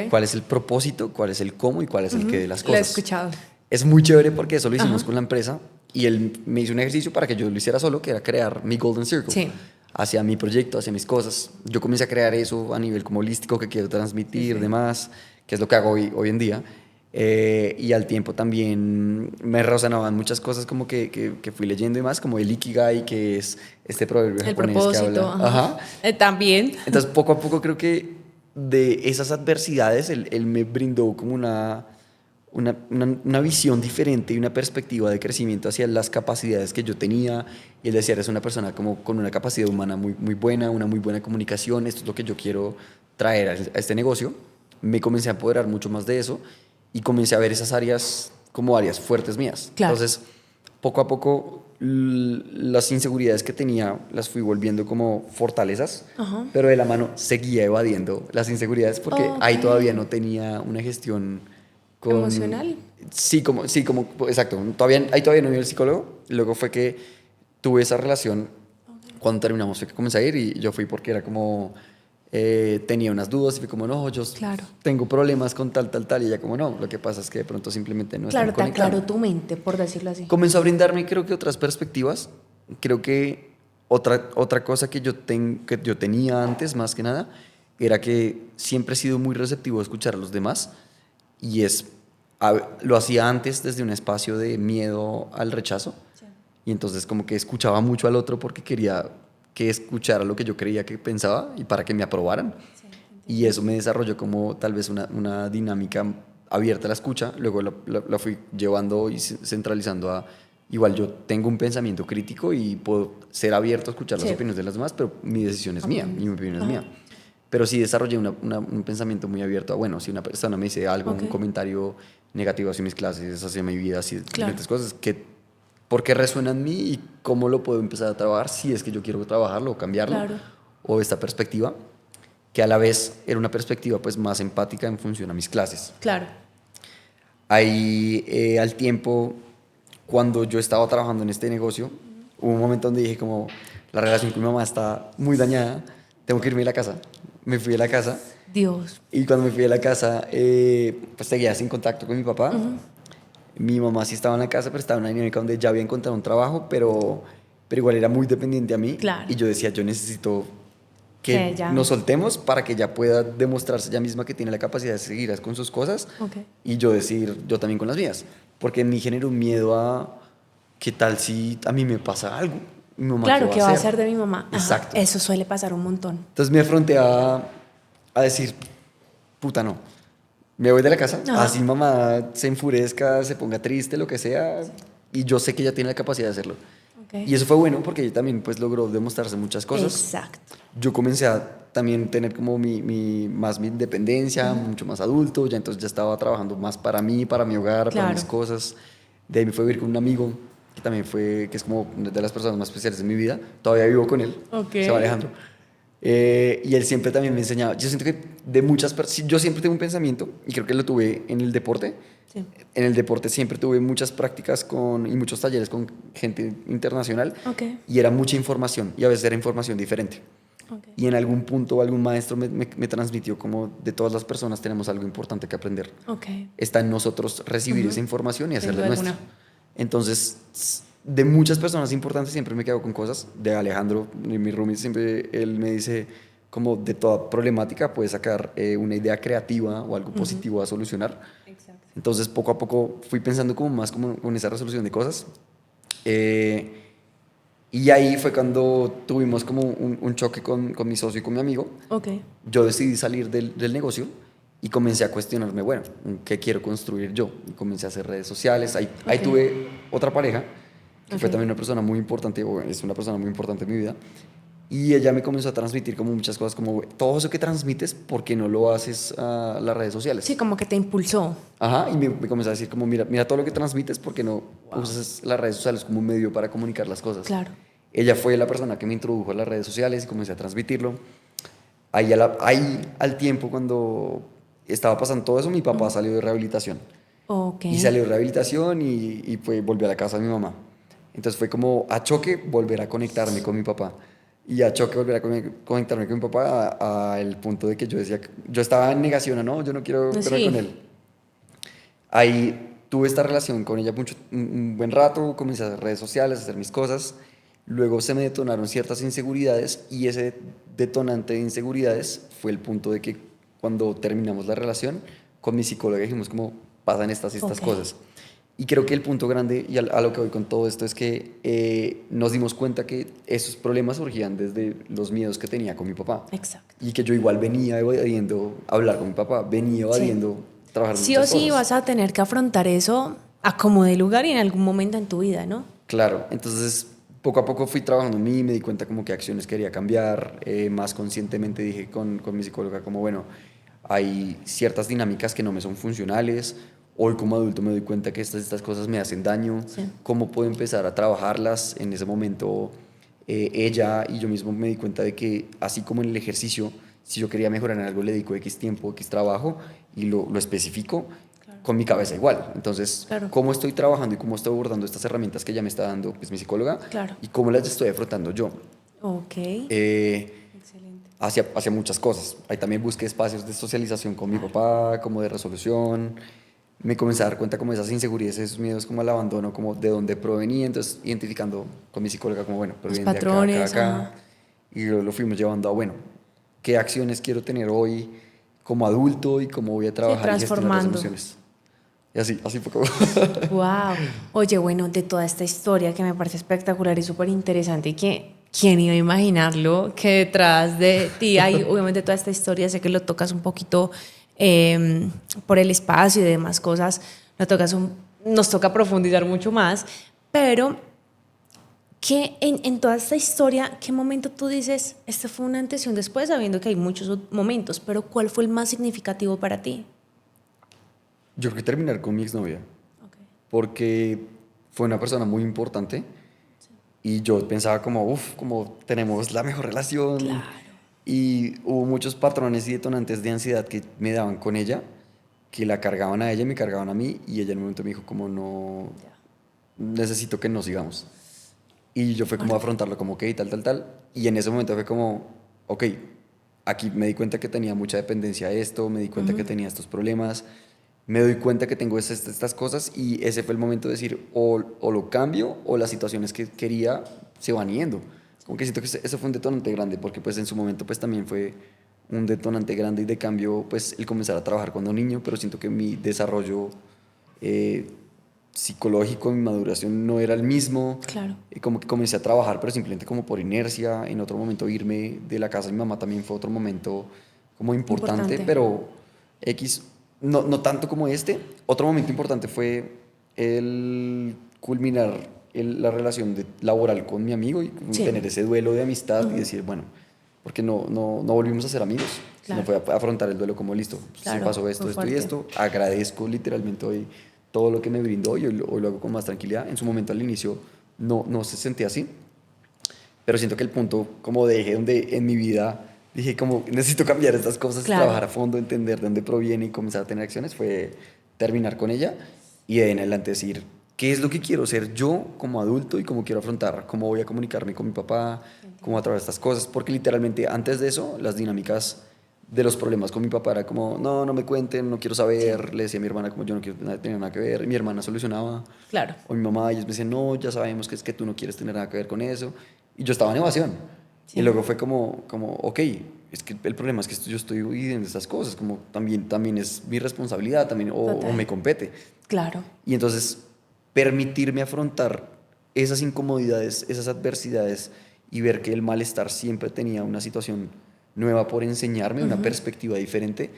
¿Cuál es el propósito, cuál es el cómo y cuál es el qué de las cosas? Lo he escuchado. Es muy chévere porque eso lo hicimos con la empresa, y él me hizo un ejercicio para que yo lo hiciera solo, que era crear mi Golden Circle hacia mi proyecto, hacia mis cosas. Yo comencé a crear eso a nivel como holístico, que quiero transmitir, demás, que es lo que hago hoy en día. Y al tiempo también me resonaban muchas cosas como que fui leyendo y más, como el Ikigai, que es este proverbio japonés que habla. También. Entonces poco a poco creo que de esas adversidades él me brindó como una visión diferente y una perspectiva de crecimiento hacia las capacidades que yo tenía. Y él decía, eres una persona como con una capacidad humana muy buena, una muy buena comunicación, esto es lo que yo quiero traer a este negocio. Me comencé a apoderar mucho más de eso y comencé a ver esas áreas como áreas fuertes mías. Entonces, poco a poco, las inseguridades que tenía las fui volviendo como fortalezas, pero de la mano seguía evadiendo las inseguridades porque ahí todavía no tenía una gestión emocional. Sí, exacto. Ahí todavía no iba el psicólogo. Luego fue que tuve esa relación. Cuando terminamos fue que comencé a ir, y yo fui porque era como, tenía unas dudas y fui como, no, yo tengo problemas con tal. Y ella como, no, lo que pasa es que de pronto simplemente no están conectados. Claro, te aclaró tu mente, por decirlo así. Comenzó a brindarme, creo que, otras perspectivas. Creo que otra cosa que yo tenía antes, más que nada, era que siempre he sido muy receptivo a escuchar a los demás. Y lo hacía antes desde un espacio de miedo al rechazo. Y entonces como que escuchaba mucho al otro porque quería que escuchara lo que yo creía que pensaba y para que me aprobaran. Y eso me desarrolló como tal vez una dinámica abierta a la escucha. Luego la fui llevando y centralizando a, igual yo tengo un pensamiento crítico y puedo ser abierto a escuchar las opiniones de las demás, pero mi decisión es mía, mi opinión es mía. Pero sí desarrollé un pensamiento muy abierto a, bueno, si una persona me dice algo, un comentario negativo hacia mis clases, hacia mi vida, hacia diferentes cosas, ¿por qué resuena en mí y cómo lo puedo empezar a trabajar si es que yo quiero trabajarlo o cambiarlo? O esta perspectiva, que a la vez era una perspectiva pues más empática en función a mis clases. Ahí, al tiempo, cuando yo estaba trabajando en este negocio, hubo un momento donde dije como, la relación con mi mamá está muy dañada, tengo que irme a la casa. Me fui a la casa. Dios. Y cuando me fui a la casa, pues seguía sin contacto con mi papá. Mi mamá sí estaba en la casa, pero estaba en una dinámica donde ya había encontrado un trabajo, pero igual era muy dependiente a mí. Y yo decía, yo necesito que nos soltemos para que ella pueda demostrarse ella misma que tiene la capacidad de seguir con sus cosas. Y yo decir, yo también con las mías. Porque en mí generó un miedo a, ¿qué tal si a mí me pasa algo? Mi mamá, ¿qué va a hacer de mi mamá? Exacto. Eso suele pasar un montón. Entonces me afronté a decir, puta, no. Me voy de la casa, Ajá. así mamá se enfurezca, se ponga triste, lo que sea, y yo sé que ella tiene la capacidad de hacerlo. Ok. Y eso fue bueno porque ella también pues logró demostrarse muchas cosas. Exacto. Yo comencé a también tener como más mi independencia, mucho más adulto, ya entonces ya estaba trabajando más para mí, para mi hogar, para mis Claro. cosas. De ahí me fui a vivir con un amigo que también fue, que es como una de las personas más especiales de mi vida. Todavía vivo con él, Ok. se llama Alejandro. Y él siempre también me enseñaba, yo siento que de muchas personas, yo siempre tengo un pensamiento, y creo que lo tuve en el deporte. Sí. En el deporte siempre tuve muchas prácticas y muchos talleres con gente internacional, Ok. y era mucha información, y a veces era información diferente. Ok. Y en algún punto algún maestro me transmitió como de todas las personas tenemos algo importante que aprender. Ok. Está en nosotros recibir esa información y Sin hacerla duda nuestra. alguna. Entonces, de muchas personas importantes siempre me quedo con cosas. De Alejandro, mi roomie, siempre él me dice como de toda problemática puedes sacar una idea creativa o algo positivo a solucionar. Exacto. Entonces, poco a poco fui pensando como más como con esa resolución de cosas. Eh, y ahí fue cuando tuvimos como un choque con mi socio y con mi amigo. Ok. Yo decidí salir del negocio y comencé a cuestionarme, bueno, ¿qué quiero construir yo? Y comencé a hacer redes sociales. Ahí Ok. tuve otra pareja, que fue Ok. también una persona muy importante, o es una persona muy importante en mi vida. Y ella me comenzó a transmitir como muchas cosas, como todo eso que transmites, ¿por qué no lo haces a las redes Sí, sociales? como que te impulsó. Ajá, y me comenzó a decir como, mira todo lo que transmites, ¿por qué no Wow. usas las redes sociales como un medio para comunicar las cosas? Claro. Ella fue la persona que me introdujo a las redes sociales y comencé a transmitirlo. Ahí al tiempo, cuando estaba pasando todo eso, mi papá salió de rehabilitación. Ok. Y salió de rehabilitación y volvió a la casa de mi mamá. Entonces fue como a choque volver a conectarme con mi papá. Y a choque volver a conectarme con mi papá al punto de que yo decía, yo estaba en negación, no, yo no quiero verme con Sí. él. Ahí tuve esta relación con ella un buen rato, comencé a hacer redes sociales, a hacer mis cosas. Luego se me detonaron ciertas inseguridades y ese detonante de inseguridades fue el punto de que cuando terminamos la relación con mi psicóloga dijimos como pasan estas y estas Ok. cosas. Y creo que el punto grande y a lo que voy con todo esto es que nos dimos cuenta que esos problemas surgían desde los miedos que tenía con mi papá. Exacto. Y que yo igual venía evadiendo hablar con mi papá, venía Sí. evadiendo trabajar en Sí o muchas sí cosas. vas a tener que afrontar eso a como de lugar y en algún momento en tu vida, ¿no? Claro, entonces poco a poco fui trabajando en mí, me di cuenta como qué acciones quería cambiar, más conscientemente dije con mi psicóloga como, bueno, hay ciertas dinámicas que no me son funcionales, hoy como adulto me doy cuenta que estas cosas me hacen daño, Sí. cómo puedo empezar a trabajarlas. En ese momento ella y yo mismo me di cuenta de que así como en el ejercicio, si yo quería mejorar en algo le dedico X tiempo, X trabajo y lo especifico Claro. con mi cabeza igual. Entonces, Claro. cómo estoy trabajando y cómo estoy abordando estas herramientas que ella me está dando, pues mi psicóloga, Claro. y cómo las estoy afrontando yo. Ok. Excelente. Hacia muchas cosas. Ahí también busqué espacios de socialización con mi papá, como de resolución. Me comencé a dar cuenta como esas inseguridades, esos miedos como al abandono, como de dónde provenía. Entonces, identificando con mi psicóloga como, bueno, Los provienen de acá, acá, patrones, ajá. acá. Y lo fuimos llevando a, bueno, qué acciones quiero tener hoy como adulto y cómo voy a Sí, trabajar y gestionar las transformando. emociones. Y así fue como... Wow. Oye, bueno, de toda esta historia que me parece espectacular y súper interesante y que quién iba a imaginarlo que detrás de ti hay obviamente toda esta historia, sé que lo tocas un poquito por el espacio y demás cosas, nos toca profundizar mucho más, pero que en toda esta historia, ¿qué momento tú dices, este fue un antes y un después, sabiendo que hay muchos momentos, pero cuál fue el más significativo para ti? Yo creo que terminar con mi exnovia, Okay. porque fue una persona muy importante y yo pensaba como, uff, como tenemos la mejor relación Claro. y hubo muchos patrones y detonantes de ansiedad que me daban con ella, que la cargaban a ella y me cargaban a mí y ella en un momento me dijo como no, Ya. necesito que nos sigamos. Y yo fue como a Fuerte. afrontarlo como, ok, tal, tal, tal. Y en ese momento fue como, ok, aquí me di cuenta que tenía mucha dependencia de esto, me di cuenta que tenía estos problemas, me doy cuenta que tengo estas cosas y ese fue el momento de decir, o lo cambio o las situaciones que quería se van yendo. Como que siento que ese fue un detonante grande, porque pues en su momento pues también fue un detonante grande y de cambio pues el comenzar a trabajar cuando niño, pero siento que mi desarrollo eh, psicológico, mi maduración no era el mismo. Claro. Como que comencé a trabajar, pero simplemente como por inercia. En otro momento irme de la casa de mi mamá también fue otro momento como importante, Importante. pero X. no tanto como este. Otro momento importante fue el culminar la relación laboral con mi amigo y Sí. tener ese duelo de amistad y decir, bueno, porque no volvimos a ser amigos, sino Claro. fue a afrontar el duelo como listo. Se Claro, pasó fue esto, esto y fuerte. esto. Agradezco literalmente hoy todo lo que me brindó y hoy lo hago con más tranquilidad. En su momento al inicio no se sentía así, pero siento que el punto como de eje donde en mi vida dije como necesito cambiar estas cosas, Claro. trabajar a fondo, entender de dónde proviene y comenzar a tener acciones, fue terminar con ella y de ahí en adelante decir qué es lo que quiero ser yo como adulto y cómo quiero afrontar, cómo voy a comunicarme con mi papá, cómo a través de estas cosas, porque literalmente antes de eso las dinámicas de los problemas con mi papá era como, no me cuenten, no quiero saber, le decía a mi hermana como yo no quiero tener nada que ver, y mi hermana solucionaba, Claro. o mi mamá, ellos me decían, no, ya sabemos que es que tú no quieres tener nada que ver con eso, y yo estaba en evasión, Sí. y luego fue como, ok, es que el problema es que yo estoy viviendo estas cosas, como también es mi responsabilidad, también, o me compete, Claro. y entonces permitirme afrontar esas incomodidades, esas adversidades y ver que el malestar siempre tenía una situación nueva por enseñarme, una perspectiva diferente,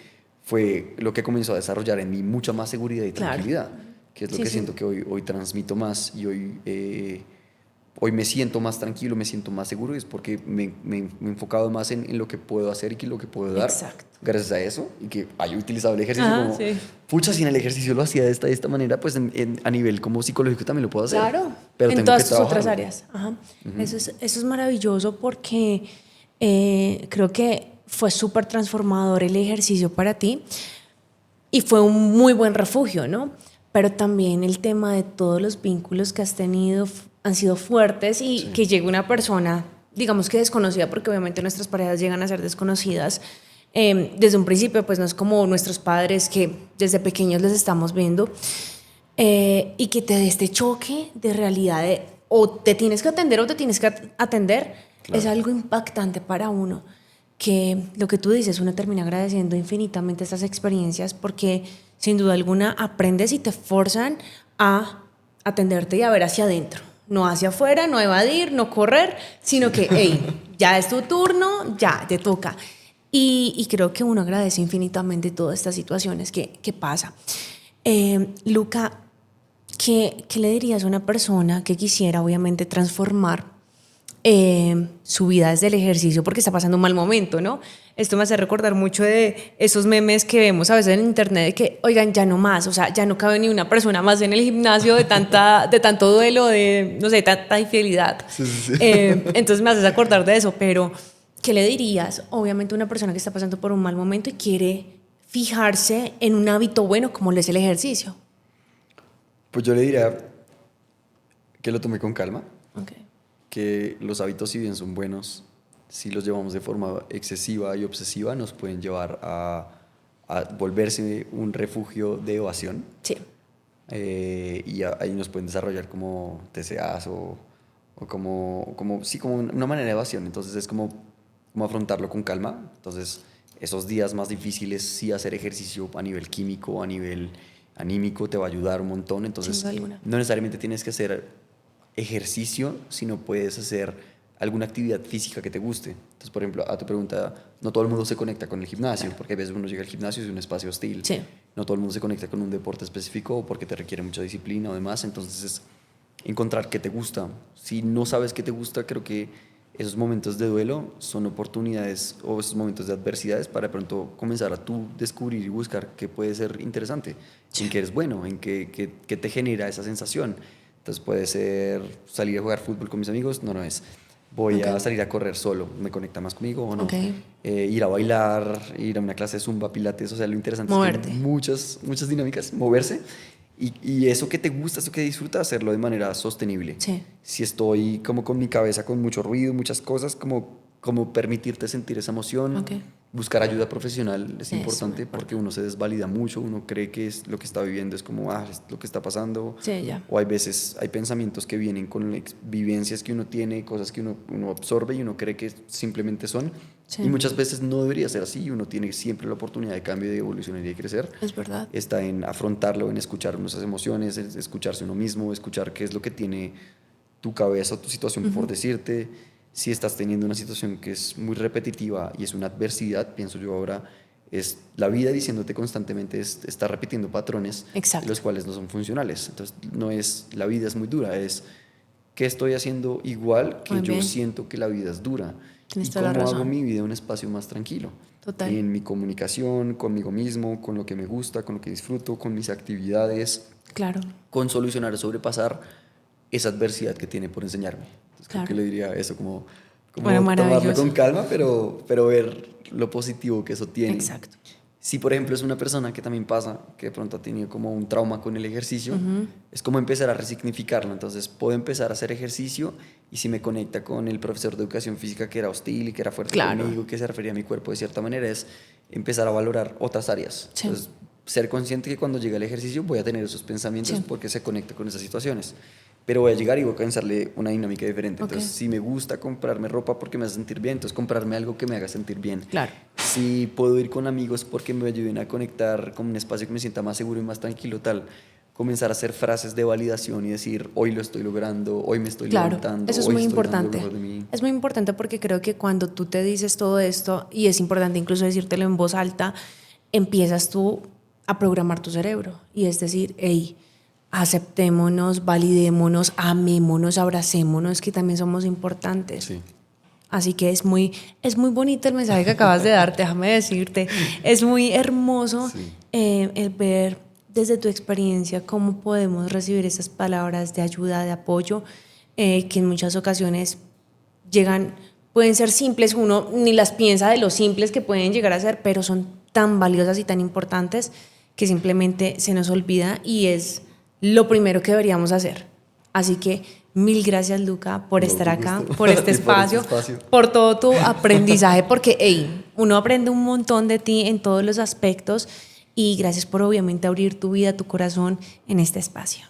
fue lo que comenzó a desarrollar en mí mucha más seguridad y Claro. tranquilidad, que es lo Sí, que sí. siento que hoy transmito más y hoy me siento más tranquilo, me siento más seguro y es porque me he enfocado más en lo que puedo hacer y lo que puedo dar. Exacto. Gracias a eso y que haya utilizado el ejercicio Ajá, como, sí. pucha, si en el ejercicio lo hacía de esta manera, pues a nivel como psicológico también lo puedo hacer. Claro, Pero en tengo que todas tus otras trabajarlo. áreas. Ajá. Eso es maravilloso porque creo que fue súper transformador el ejercicio para ti y fue un muy buen refugio, ¿no? Pero también el tema de todos los vínculos que has tenido han sido fuertes y Sí. que llegue una persona, digamos que desconocida, porque obviamente nuestras parejas llegan a ser desconocidas. Desde un principio, pues no es como nuestros padres que desde pequeños les estamos viendo. Y que te dé este choque de realidad de o te tienes que atender o te tienes que atender, Claro. es algo impactante para uno, que lo que tú dices, uno termina agradeciendo infinitamente estas experiencias porque sin duda alguna aprendes y te forzan a atenderte y a ver hacia adentro, no hacia afuera, no evadir, no correr, sino que, hey, ya es tu turno, ya te toca. Y creo que uno agradece infinitamente todas estas situaciones que pasa. Luca, ¿qué le dirías a una persona que quisiera obviamente transformar su vida desde el ejercicio porque está pasando un mal momento, ¿no? Esto me hace recordar mucho de esos memes que vemos a veces en internet de que, oigan, ya no más, o sea, ya no cabe ni una persona más en el gimnasio de tanto duelo, de, no sé, tanta infidelidad. Sí. Entonces me haces acordar de eso, pero ¿qué le dirías? Obviamente a una persona que está pasando por un mal momento y quiere fijarse en un hábito bueno como lo es el ejercicio. Pues yo le diría que lo tome con calma, Okay. que los hábitos, si bien son buenos, si los llevamos de forma excesiva y obsesiva, nos pueden llevar a volverse un refugio de evasión. Sí. Y ahí nos pueden desarrollar como TCAs o como una manera de evasión. Entonces es como afrontarlo con calma. Entonces esos días más difíciles, sí hacer ejercicio a nivel químico, a nivel anímico, te va a ayudar un montón. Entonces Sin duda alguna. no necesariamente tienes que hacer ejercicio, sino puedes hacer alguna actividad física que te guste. Entonces, por ejemplo, a tu pregunta, no todo el mundo se conecta con el gimnasio, porque a veces uno llega al gimnasio y es un espacio hostil. Sí. No todo el mundo se conecta con un deporte específico porque te requiere mucha disciplina o demás. Entonces, es encontrar qué te gusta. Si no sabes qué te gusta, creo que esos momentos de duelo son oportunidades o esos momentos de adversidades para de pronto comenzar a tú descubrir y buscar qué puede ser interesante, en qué eres bueno, en qué te genera esa sensación. Entonces puede ser salir a jugar fútbol con mis amigos, no es. Voy a salir a correr solo, ¿me conecta más conmigo o no? Okay. Ir a bailar, ir a una clase de zumba, pilates, o sea, lo interesante Moverte. es que hay muchas dinámicas, moverse y eso que te gusta, eso que disfrutas, hacerlo de manera sostenible. Sí. Si estoy como con mi cabeza con mucho ruido, muchas cosas, como permitirte sentir esa emoción, Okay. buscar ayuda profesional es Eso, importante muy porque uno se desvalida mucho, uno cree que es lo que está viviendo es como, es lo que está pasando. Sí, ya. O hay veces, hay pensamientos que vienen con vivencias que uno tiene, cosas que uno absorbe y uno cree que simplemente son. Sí. Y muchas veces no debería ser así, uno tiene siempre la oportunidad de cambio, de evolucionar y de crecer. Es verdad. Está en afrontarlo, en escuchar nuestras emociones, en escucharse uno mismo, escuchar qué es lo que tiene tu cabeza o tu situación por decirte. Si estás teniendo una situación que es muy repetitiva y es una adversidad, pienso yo ahora, es la vida diciéndote constantemente, está repitiendo patrones Exacto. los cuales no son funcionales. Entonces, no es, la vida es muy dura, es qué estoy haciendo igual que Muy yo bien. siento que la vida es dura. Tienes Y toda la cómo hago razón. mi vida un espacio más tranquilo. Total. En mi comunicación, conmigo mismo, con lo que me gusta, con lo que disfruto, con mis actividades, Claro. con solucionar o sobrepasar esa adversidad que tiene por enseñarme. Entonces, creo Claro. que le diría eso, como Bueno, tomarlo maravilloso. con calma, pero ver lo positivo que eso tiene. Exacto. Si, por ejemplo, es una persona que también pasa, que de pronto ha tenido como un trauma con el ejercicio, es como empezar a resignificarlo. Entonces, puedo empezar a hacer ejercicio y si me conecta con el profesor de educación física que era hostil y que era fuerte Claro. conmigo, que se refería a mi cuerpo de cierta manera, es empezar a valorar otras áreas. Sí. Entonces, ser consciente que cuando llegue al ejercicio voy a tener esos pensamientos Sí. porque se conecta con esas situaciones. Pero voy a llegar y voy a pensarle una dinámica diferente. Ok. Entonces, si me gusta comprarme ropa porque me hace sentir bien, entonces comprarme algo que me haga sentir bien. Claro. Si puedo ir con amigos porque me ayuden a conectar con un espacio que me sienta más seguro y más tranquilo, tal. Comenzar a hacer frases de validación y decir, hoy lo estoy logrando, hoy me estoy Claro, levantando, eso es hoy muy estoy dando lo importante. mejor de mí. Es muy importante porque creo que cuando tú te dices todo esto, y es importante incluso decírtelo en voz alta, empiezas tú a programar tu cerebro. Y es decir, hey, aceptémonos, validémonos, amémonos, abracémonos, que también somos importantes. Sí. Así que es muy bonito el mensaje que acabas de dar, déjame decirte. Es muy hermoso Sí. el ver desde tu experiencia cómo podemos recibir esas palabras de ayuda, de apoyo, que en muchas ocasiones llegan, pueden ser simples, uno ni las piensa de lo simples que pueden llegar a ser, pero son tan valiosas y tan importantes que simplemente se nos olvida y es lo primero que deberíamos hacer. Así que mil gracias, Luca, por No, estar con acá, gusto. por este espacio, por todo tu aprendizaje, porque hey, uno aprende un montón de ti en todos los aspectos y gracias por obviamente abrir tu vida, tu corazón en este espacio.